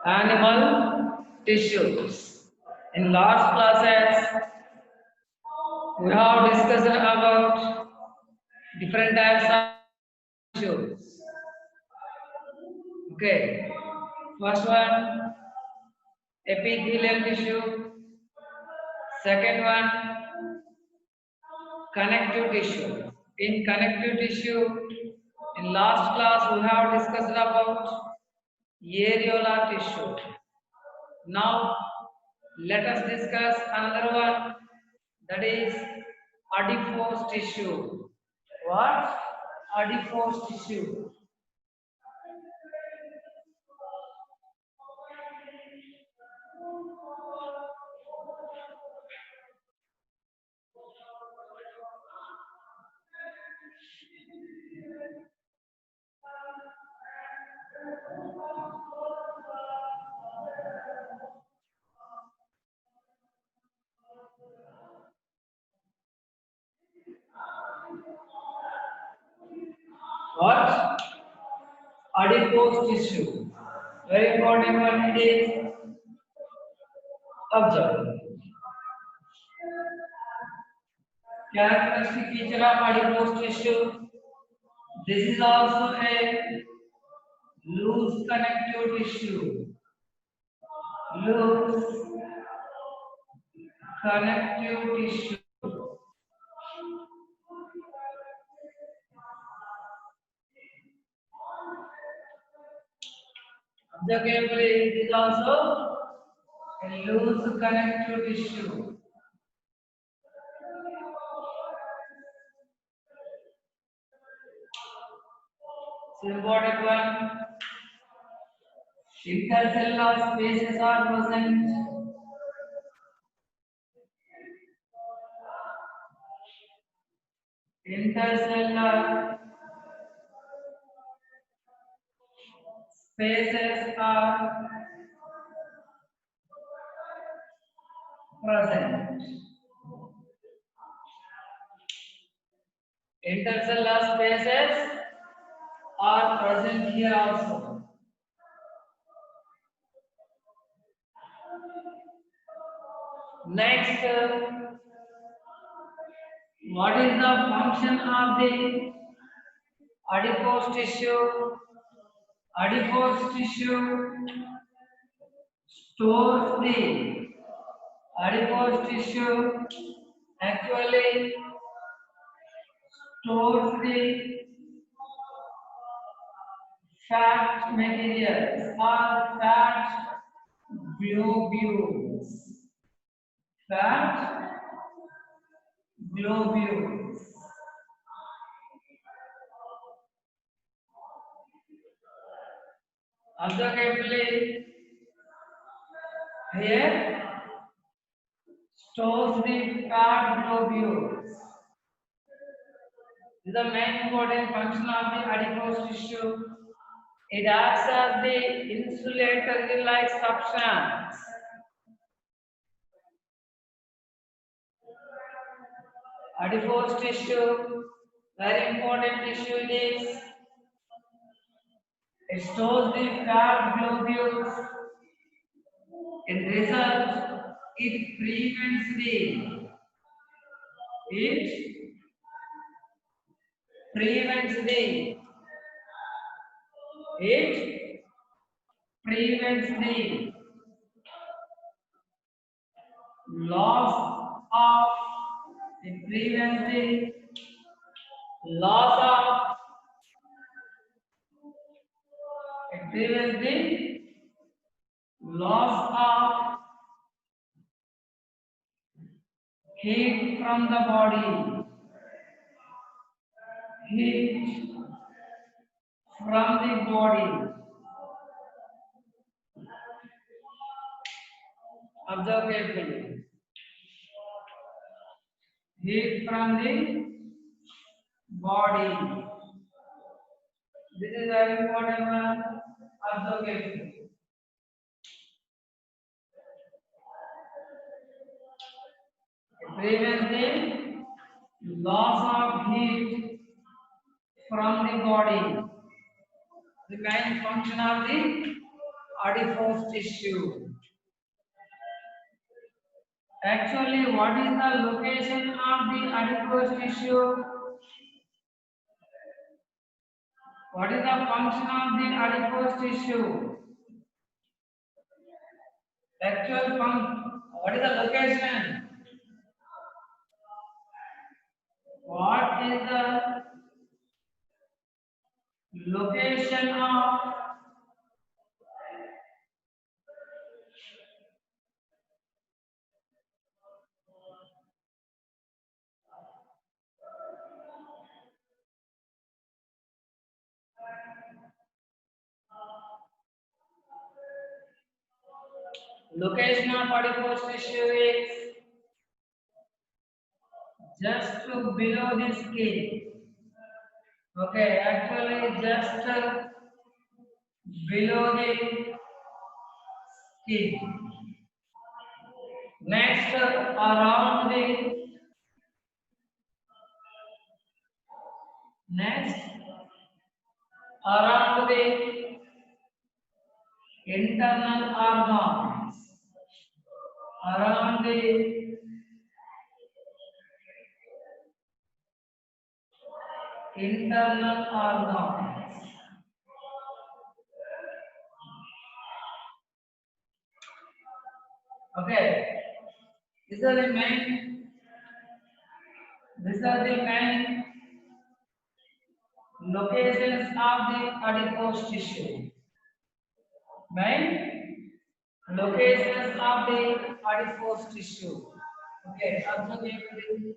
animal tissues. In last classes, we have discussed about different types of tissues. Okay, first one epithelial tissue, second one connective tissue. In connective tissue, in last class we have discussed about areolar tissue. Now let us discuss another one, that is adipose tissue. What? Adipose tissue. What? Adipose tissue. Very important one it is. Observe. Characteristic feature of adipose tissue. This is also a loose connective tissue. Loose connective tissue. Observe carefully. It is also a loose connective tissue. It's important one. Intercellular spaces are present. Intercellular spaces are present. Intercellular spaces are present here also. Next, what is the function of the adipose tissue? Adipose tissue stores the adipose tissue actually stores the fat materials or fat globules. Fat globules. Observe carefully. Here stores the fat globules. This is the main important function of the adipose tissue. It acts as the insulator-like substance. Adipose tissue, very important tissue it is. It stores the fat globules. In result, it prevents the it prevents the loss of it prevents the loss of it prevents the loss of heat from the body. Heat from the body. Observe carefully. Heat from the body. This is very important one. Observe carefully. Prevents the loss of heat from the body. The main function of the adipose tissue. Actually, what is the location of the adipose tissue? What is the function of the adipose tissue? Actual function. What is the location? What is the location of location of adipose tissue is just below the skin. Okay, actually just below the skin. Next, next around the internal organs. Around the internal organs. Okay, these are the main. These are the main locations of the adipose tissue. Main locations of the adipose tissue. Okay, observe everything.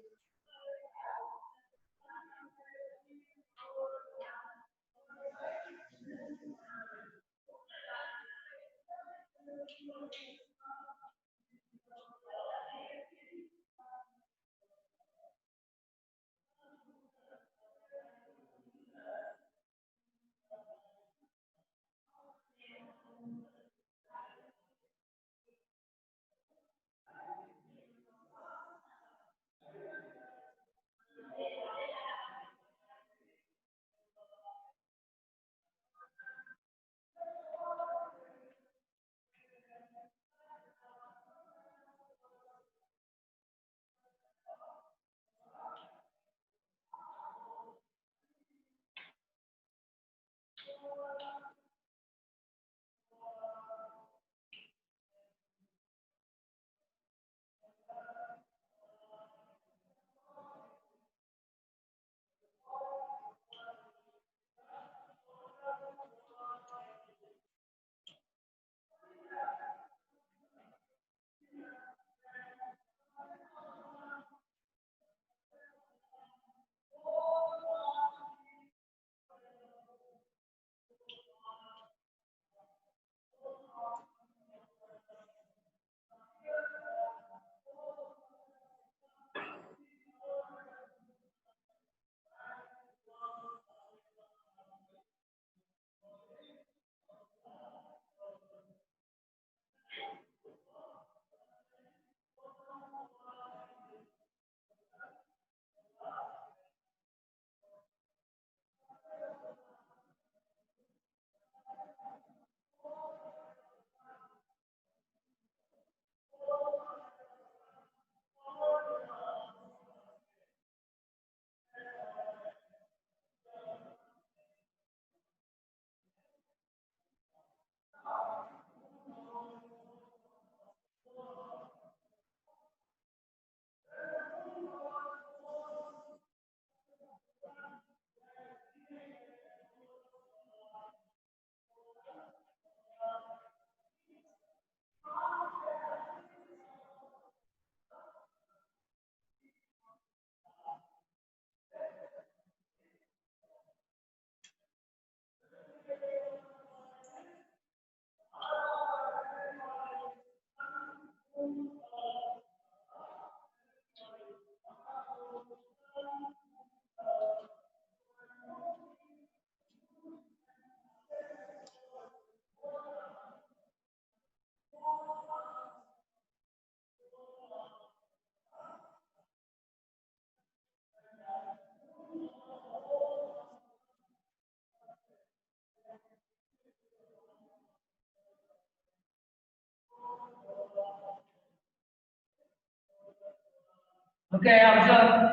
Okay, observe.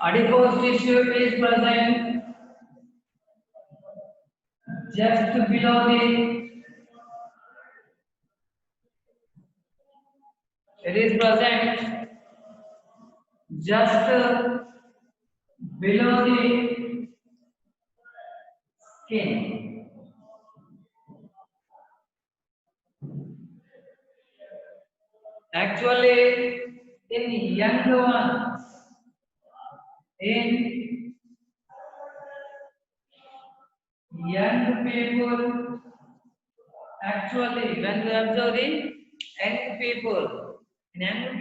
Adipose tissue is present just below the. It is present just below the skin. Actually, in young ones, in young people, actually, when we observe the young people, in young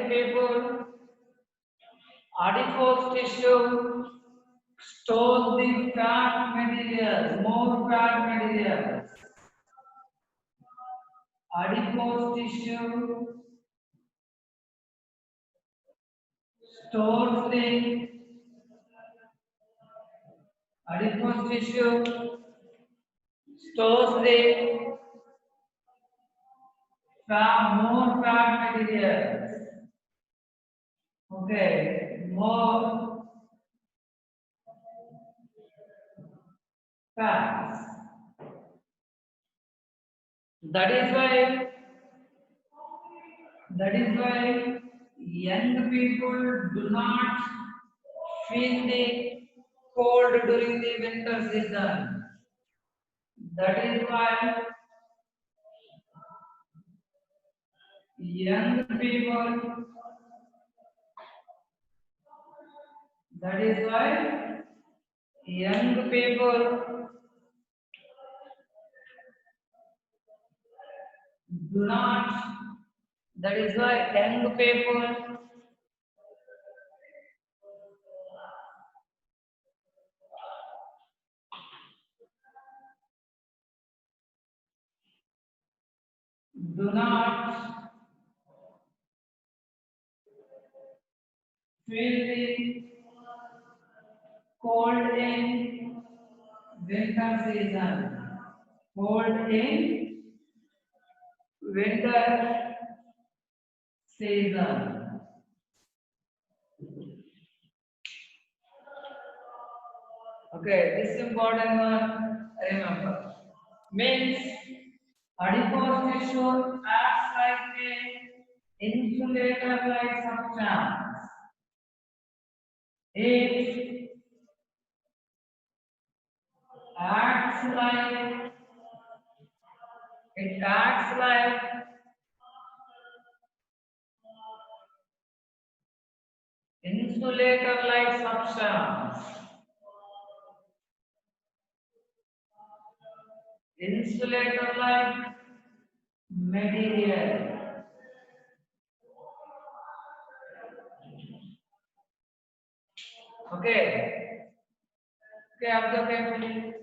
people, adipose tissue stores the fat material, more fat material. Adipose tissue stores the adipose tissue stores the more fat materials. Okay, more fats. That is why young people do not feel the cold during the winter season. That is why young people. That is why young people do not. That is why young people do not feel the cold in winter season. Cold in winter season. Okay, this important one, remember. Means adipose tissue acts like a insulator like substance. It acts like it acts like insulator like substance. Insulator like material. Okay. Okay, observe carefully.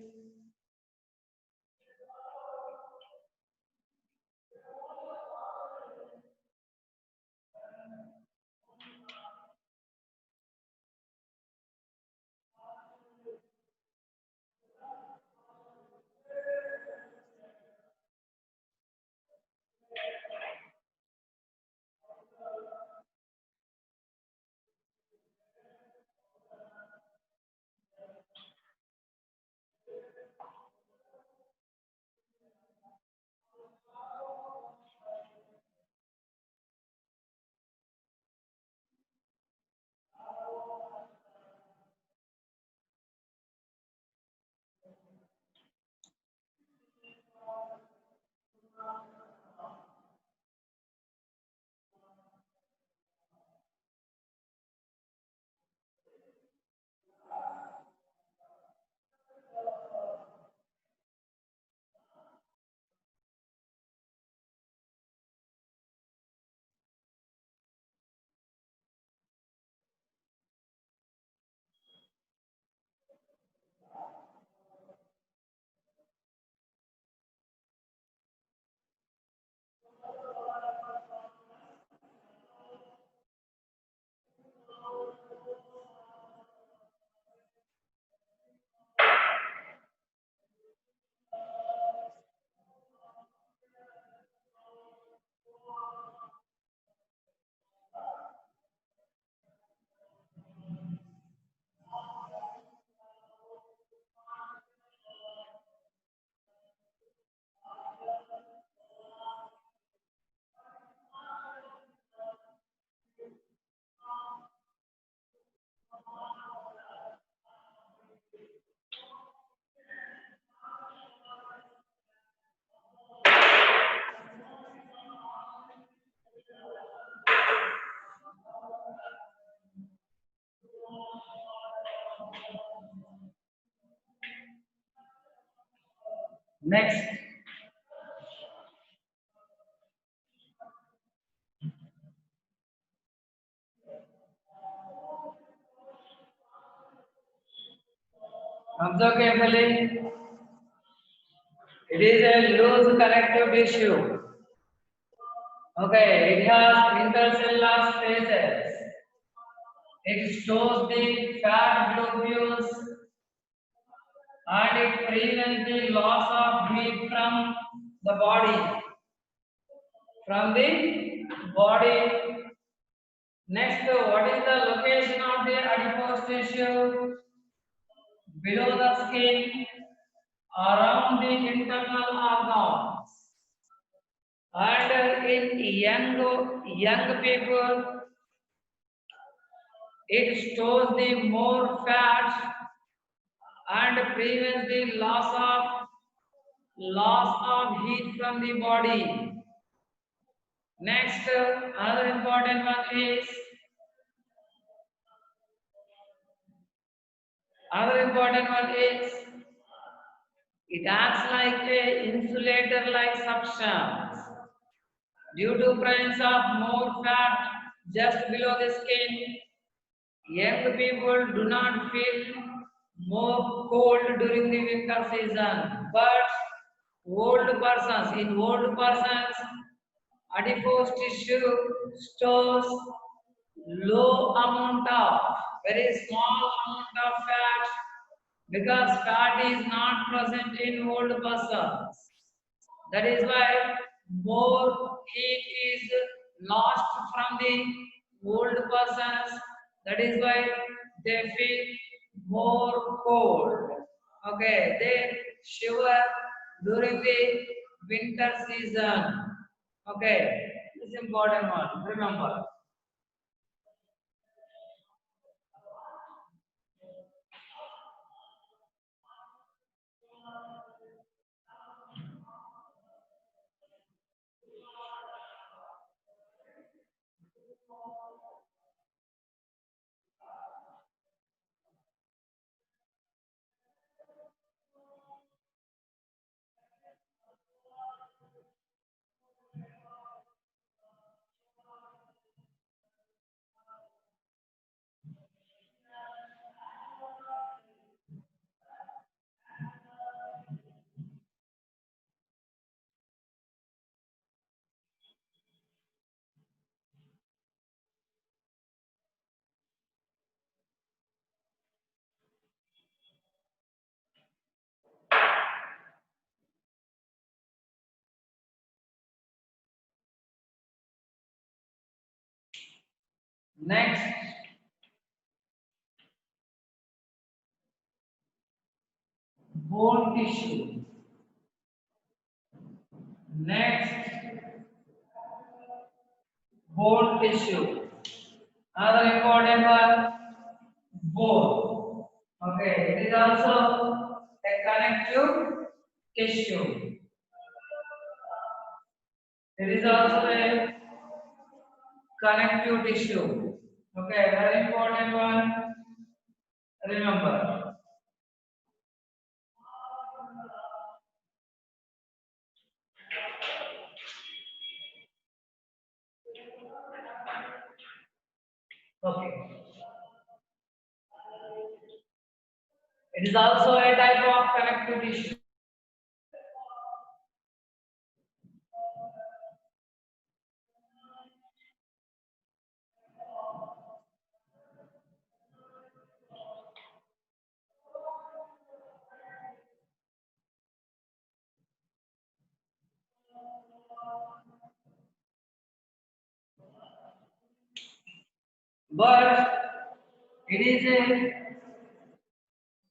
Next, observe carefully. It is a loose connective tissue. Okay, it has intercellular spaces. It stores the fat globules and it prevents the loss of heat from the body. From the body. Next, what is the location of the adipose tissue? Below the skin, around the internal organs. And in young people, it stores the more fat and prevents the loss of heat from the body. Next, another important one is it acts like a insulator-like substance. Due to presence of more fat just below the skin, young people do not feel more cold during the winter season. But in old persons, adipose tissue stores low amount of, very small amount of fat because fat is not present in old persons. That is why more heat is lost from the old persons. That is why they feel more cold. Okay, they shiver during the winter season. Okay, this is important one. Remember. Next, bone tissue. Next, bone tissue. Another important one, bone. Okay, it is also a connective tissue. It is also a connective tissue. Okay, very important one. Remember. Okay. It is also a type of connective tissue. But it is a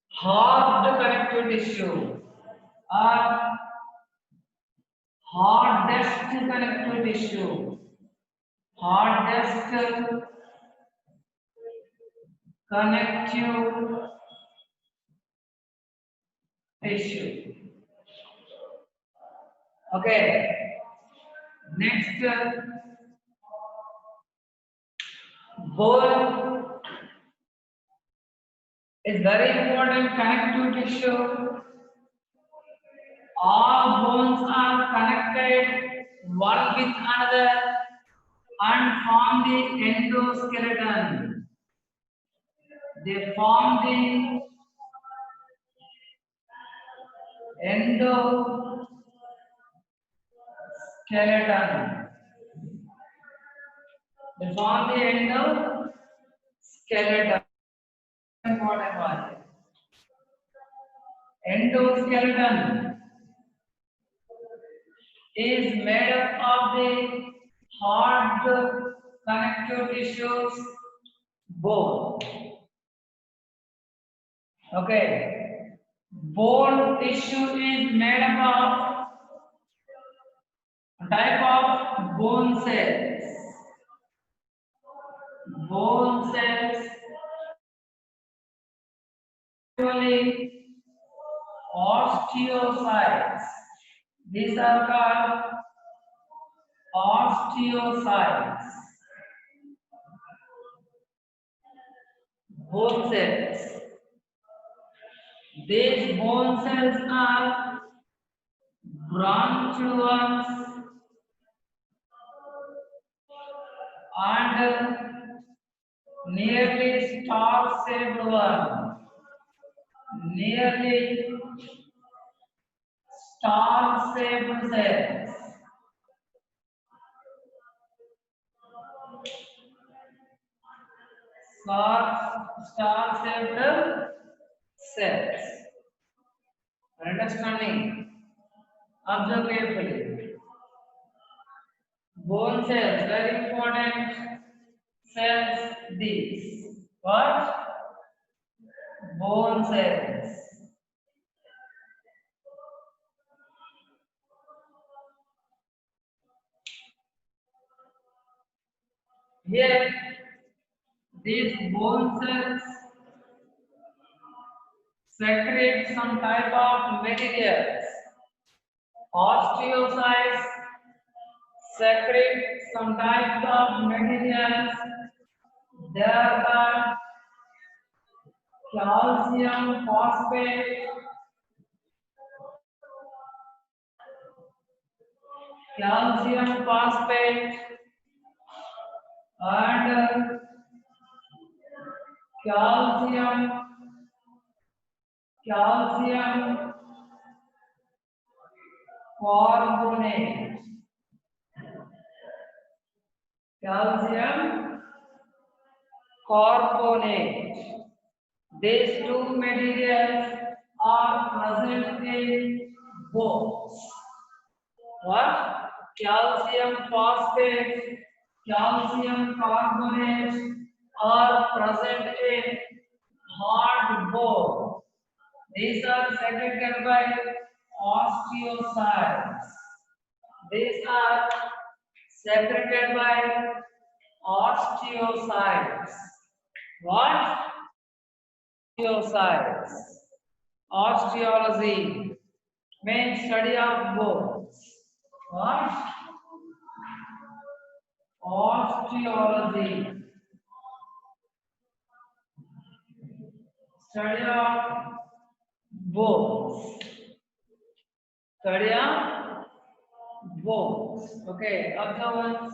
hard connective tissue or hardest connective tissue. Hardest connective tissue. Okay. Next, bone is very important connective tissue All bones are connected one with another and form the endoskeleton. They form the endoskeleton. They form the endoskeleton. Important one. Endoskeleton is made up of the hard connective tissues, bone. Okay. Bone tissue is made up of type of bone cells. Bone cells usually osteocytes. These are called osteocytes. Bone cells. These bone cells are branched ones and nearly star-shaped one. Nearly star-shaped cells. Star-shaped cells. Understanding? Observe carefully. Bone cells, very important cells. These. What? Bone cells. Here, these bone cells secrete some type of materials. Osteocytes secrete some type of materials. They are called calcium phosphate, calcium phosphate, and calcium carbonate. Calcium carbonate. These two materials are present in bones. What? Calcium phosphate, calcium carbonate are present in hard bone. These are secreted by osteocytes. These are secreted by osteocytes. What? Osteocytes. Osteology means study of bones. What? Osteology. Study of bones. Study of bones. Okay, observance.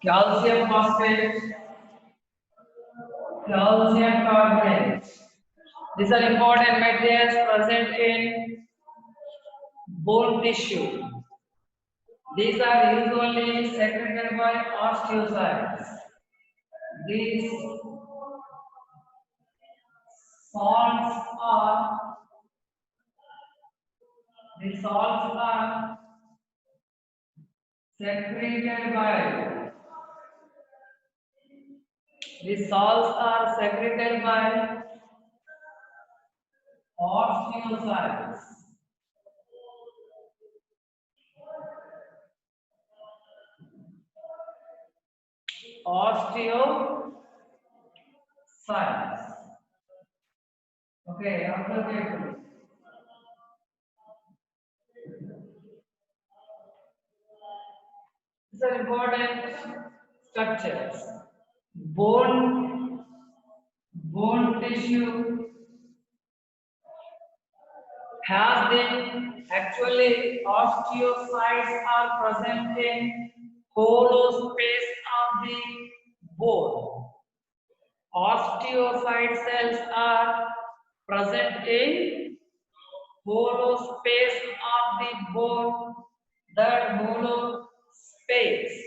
calcium phosphate, calcium carbonate. These are important materials present in bone tissue. These are usually secreted by osteocytes. These salts are secreted by these salts are secreted by osteocytes. Osteocytes. Okay, observe carefully. These are important structures. Bone tissue has been actually osteocytes are present in hollow space of the bone. Osteocyte cells are present in hollow space of the bone. That hollow space.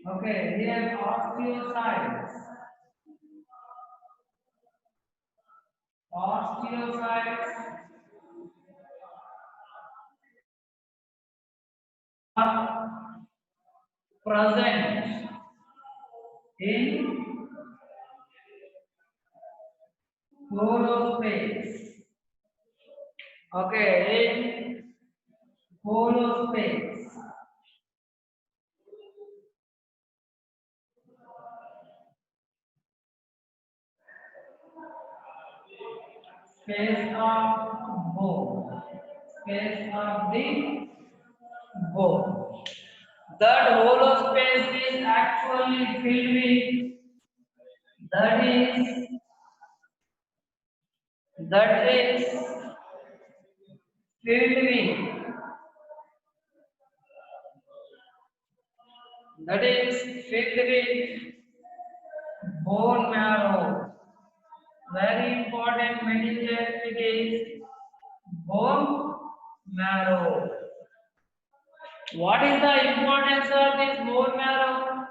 Okay, here osteocytes. Osteocytes are present in hollow space. Okay, in hollow space. Space of bone. Space of the bone. That hollow space is actually filled with that is filled with that is filled with bone marrow. Very important material it is bone marrow. What is the importance of this bone marrow?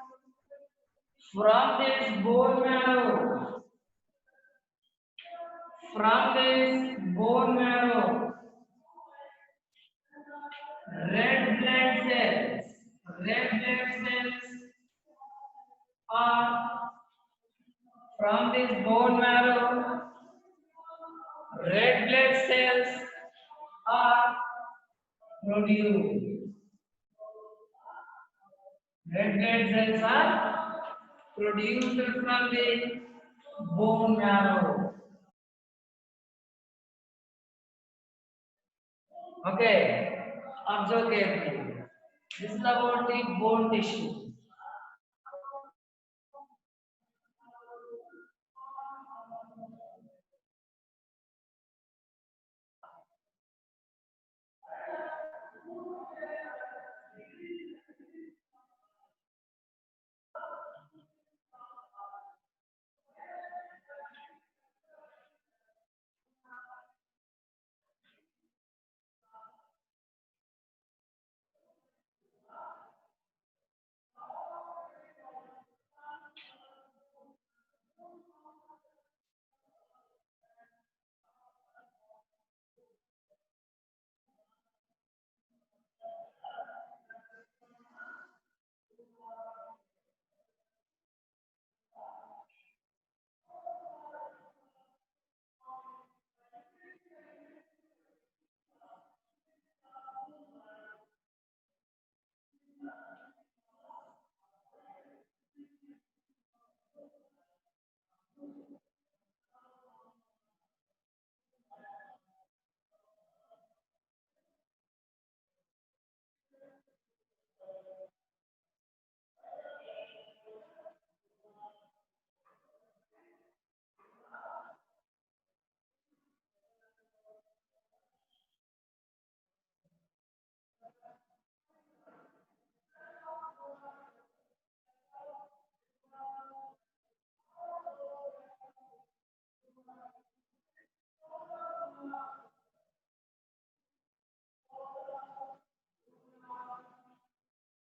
From this bone marrow, red blood cells are from this bone marrow, red blood cells are produced. Red blood cells are produced from the bone marrow. Okay, observe carefully. This is about the bone tissue.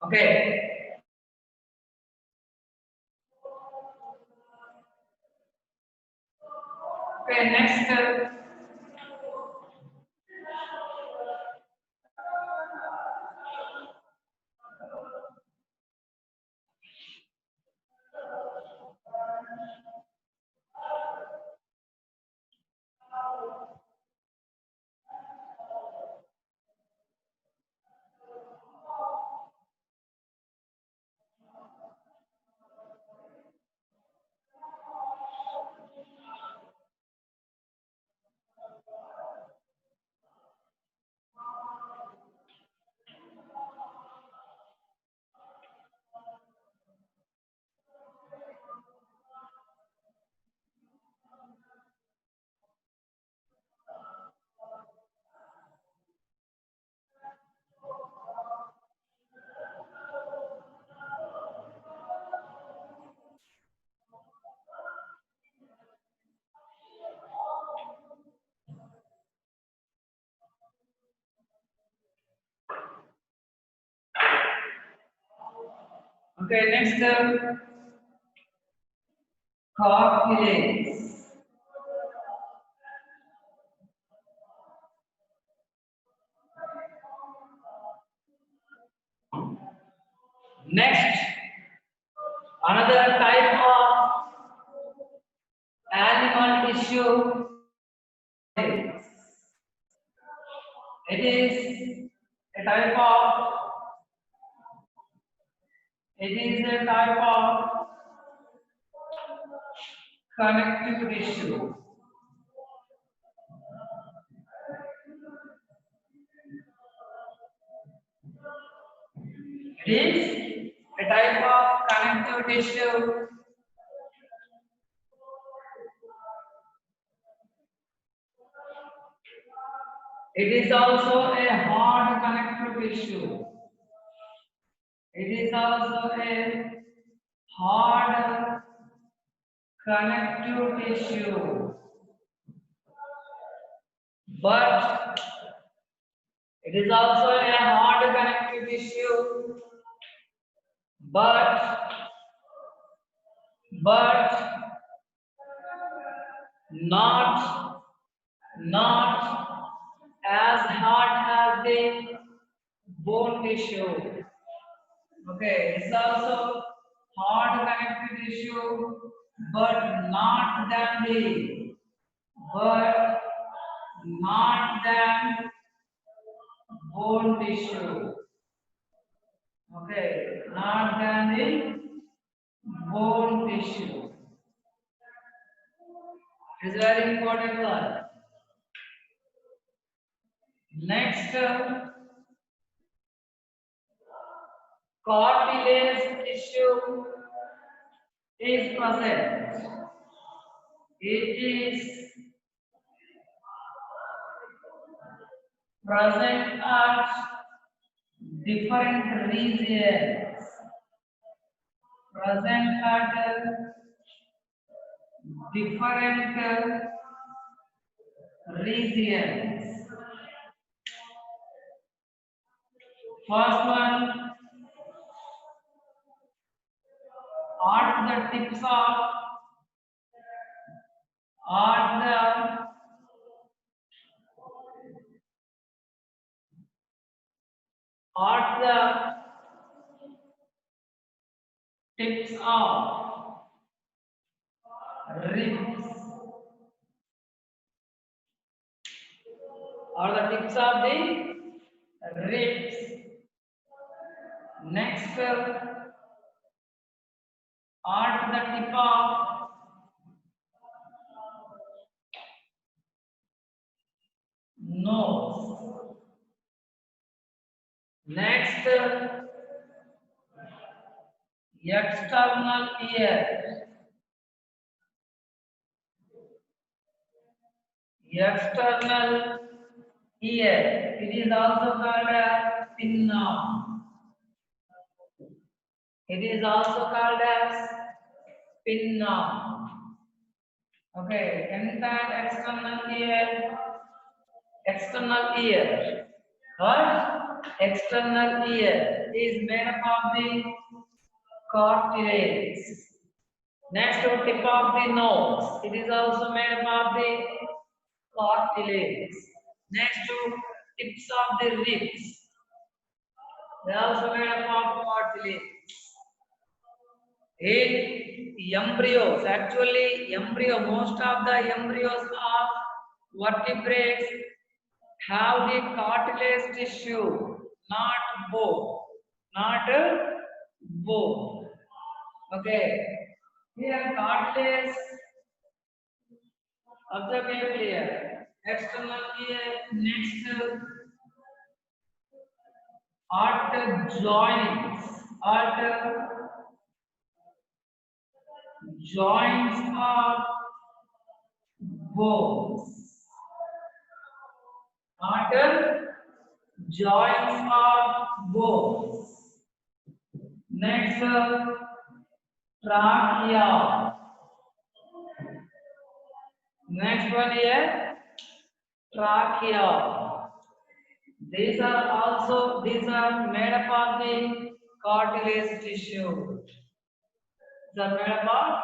Okay. Okay, next. Okay, next. Cartilage. Next, another type of animal tissue. It is a type of. It is a type of connective tissue. It is a type of connective tissue. It is also a hard connective tissue. It is also a hard connective tissue. But it is also a hard connective tissue. But not as hard as the bone tissue. Okay, it's also hard connective tissue, but not than the but not than bone tissue. Okay, not than the bone tissue. It is very important one. Next, cartilage tissue is present. It is present at different regions. Present at different regions. First one, at the tips of at the tips of ribs, or the tips of the ribs. Next, at the tip of nose. Next, external ear. External ear. It is also called as pinna. It is also called as pinna. Okay, entire external ear. Right? external ear is made up of the cartilage. Next to tip of the nose, it is also made up of the cartilage. Next to tips of the ribs, they are also made up of cartilage. In embryos, actually most of the embryos of vertebrates have the cartilage tissue, not bone, not bone. Okay. Here cartilage, observe carefully here. External ear, next at joints of bones. At joints of bones. Next, trachea. Next one here, trachea. These are made up of the cartilage tissue. These are made up of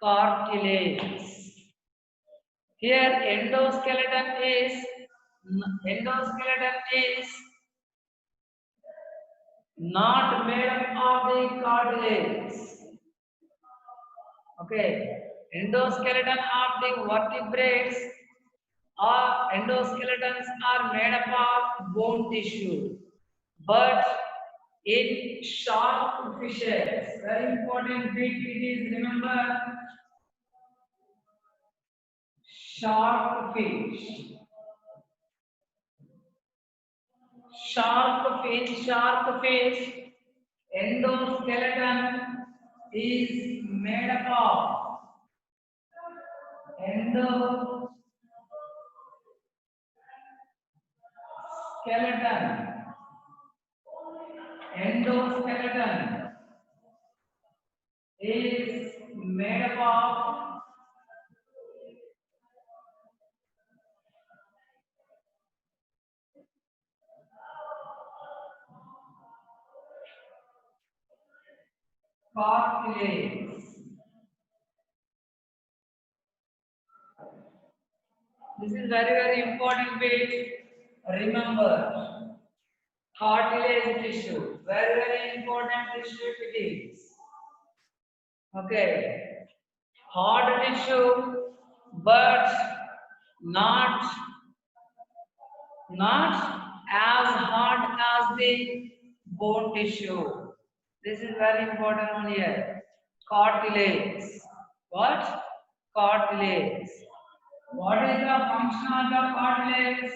cartilage. Here endoskeleton is not made up of the cartilage. Okay, endoskeleton of the vertebrates or endoskeletons are made up of bone tissue, but in shark fishes, very important bit it is, remember, shark fish. Shark fish, endoskeleton is made up of endoskeleton endoskeleton is made up of cartilage. This is very important bit. Remember, cartilage tissue, very important tissue it is. Okay, hard tissue, but not as hard as the bone tissue. This is very important one here. Cartilage. What? Cartilage. What is the function of the cartilage?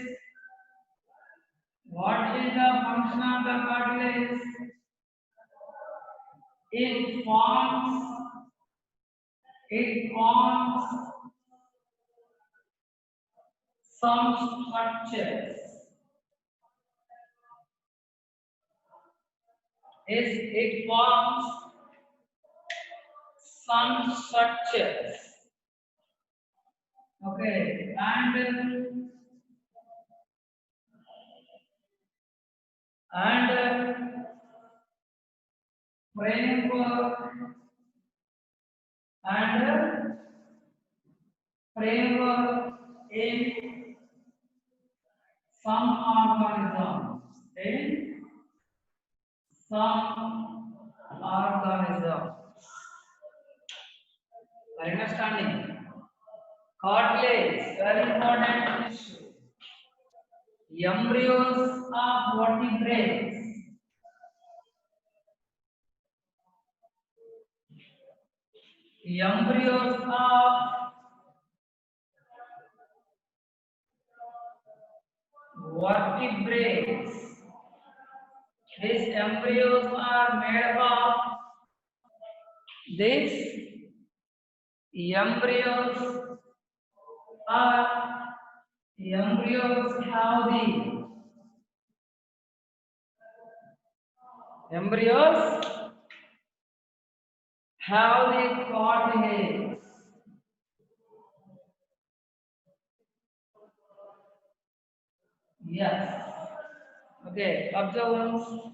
What is the function of the cartilage? It forms some structures. It forms some structures. Okay, and framework in some organisms. In some organisms. Are you understanding? Cartilage, very important issue. Embryos of vertebrates. Embryos of vertebrates. These embryos are made of embryos have the cartilage. Yes. Okay, observe once.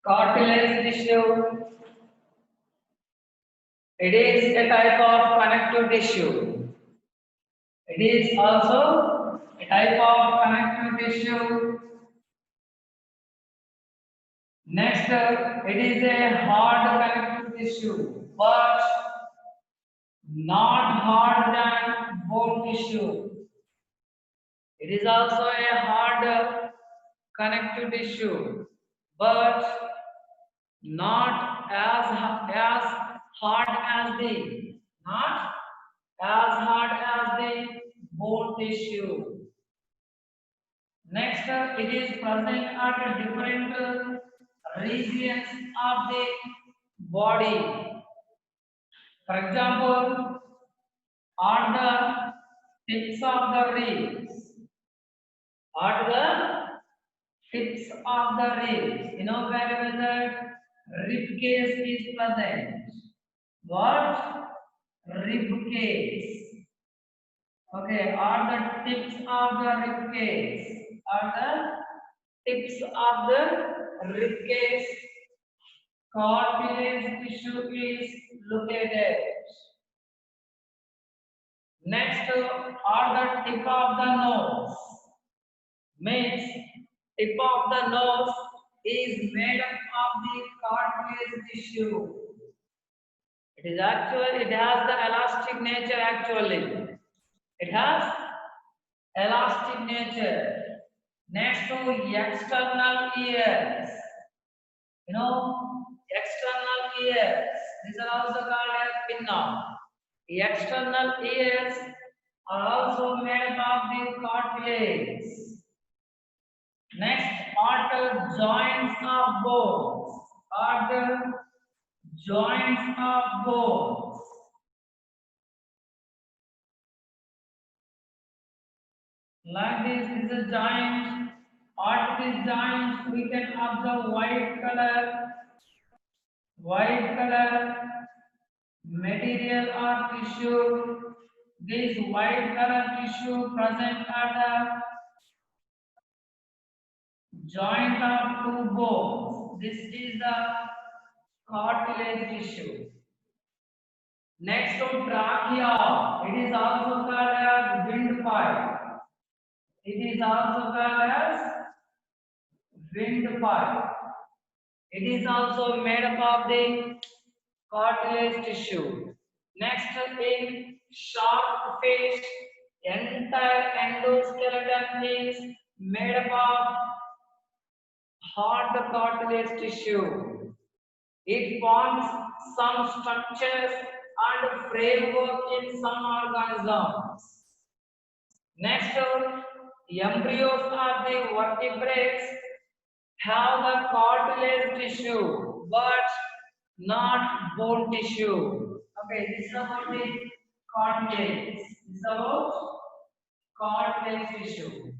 Cartilage tissue. It is a type of connective tissue. It is also a type of connective tissue. Next, it is a hard connective tissue, but not hard than bone tissue. It is also a hard connective tissue, but not as hard as the not as hard as the bone tissue. Next, it is present at different regions of the body. For example, on the tips of the ribs, at the tips of the ribs. You know very well that rib case is present. What? Rib case. Okay, on the tips of the rib case. On the tips of the rib case, cartilage tissue is located. Next, on the tip of the nose, means tip of the nose is made up of the cartilage tissue. It has the elastic nature actually. It has elastic nature. Next to external ears. You know, external ears. These are also called as pinna. The external ears are also made up of the cartilage. Next, are the joints of bones. Are the joints of bones. Like this is a joint. At this joint, we can observe white color material or tissue. This white color tissue present at the joint of two bones. This is the cartilage tissue. Next to trachea, it is also called as windpipe. It is also called as windpipe. It is also made up of the cartilage tissue. Next in shark fish, entire endoskeleton is made up of hard cartilage tissue. It forms some structures and framework in some organisms. Next, embryos of the vertebrates have the cartilage tissue but not bone tissue. Okay, this is about the cartilage. This is about cartilage tissue.